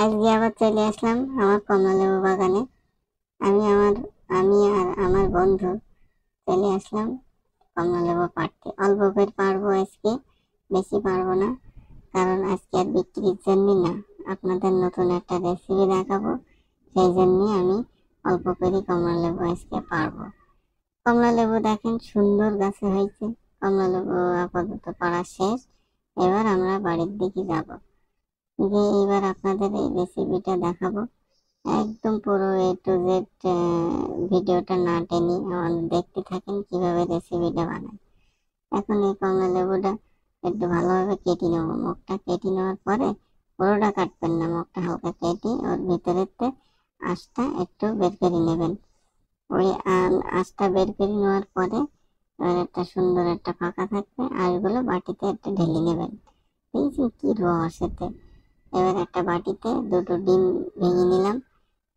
আজকে আবার চলে আসলাম আমার কমলালেবু বাগানে। আমি আর আমার বন্ধু চলে আসলাম কমলালেবু পাড়তে। অল্প করে পারবো আজকে, বেশি পারবো না, কারণ আজকে আর বিক্রির জন্য না, আপনাদের নতুন একটা রেসিপি দেখাবো। সেই জন্য আমি অল্প করে কমলালেবু আজকে পারবো। কমলালেবু দেখেন সুন্দর গাছে হয়েছে। কমলালেবু আপাতত পাড়া শেষ। এবার আমরা বাড়ির দিকে যাব, গিয়ে এবার আপনাদের এই রেসিপিটা দেখাবো। একদম পুরো এ টু জেড ভিডিওটা না টেনে আমাদের দেখতে থাকেন কিভাবে রেসিপিটা বানাই। এখন এই কমলা লেবুটা একটু ভালোভাবে কেটে নেবো। মুখটা কেটে নেওয়ার পরে, পুরোটা কাটবেন না, মুখটা হালকা কেটে ওর ভিতরেতে আঁশটা একটু বের করে নেবেন। ওই আঁশটা বের করে নেওয়ার পরে এবার একটা সুন্দর একটা ফাঁকা থাকবে, আঁশগুলো বাটিতে একটা ঢেলে নেবেন। এই যে কি রস এতে। এবার একটা বাটিতে দুটো ডিম ভেঙে নিলাম,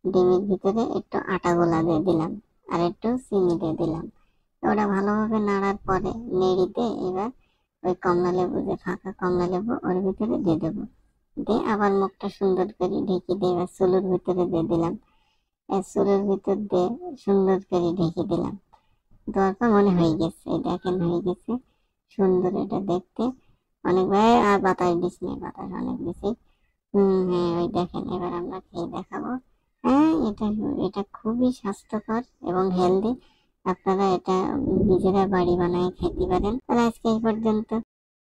ডিমের ভিতরে একটু আটা গোলা দিয়ে দিলাম, আর একটু চিনি দিয়ে দিলাম। ওটা ভালোভাবে নাড়ার পরে নেড়িতে এবার ওই কমলা লেবু, যে ফাঁকা কমলা লেবু, ওর ভিতরে দিয়ে দেবো। দিয়ে আবার মুখটা সুন্দর করে ঢেকে দিয়ে এবার চুলোর ভিতরে দিয়ে দিলাম। চুলোর ভিতর দিয়ে সুন্দর করে ঢেকে দিলাম। দেওয়ার পর মনে হয়ে গেছে, এই দেখেন হয়ে গেছে সুন্দর। এটা দেখতে অনেক ভাই, আর বাতাস দিস নেই, বাতাস অনেক বেশি। হ্যাঁ, ওই দেখেন এবার আমরা খেয়ে দেখাবো। হ্যাঁ, এটা এটা খুবই স্বাস্থ্যকর এবং হেলদি। আপনারা এটা নিজেরা বাড়ি বানায় খেতে পারেন। তাহলে আজকে এই পর্যন্ত।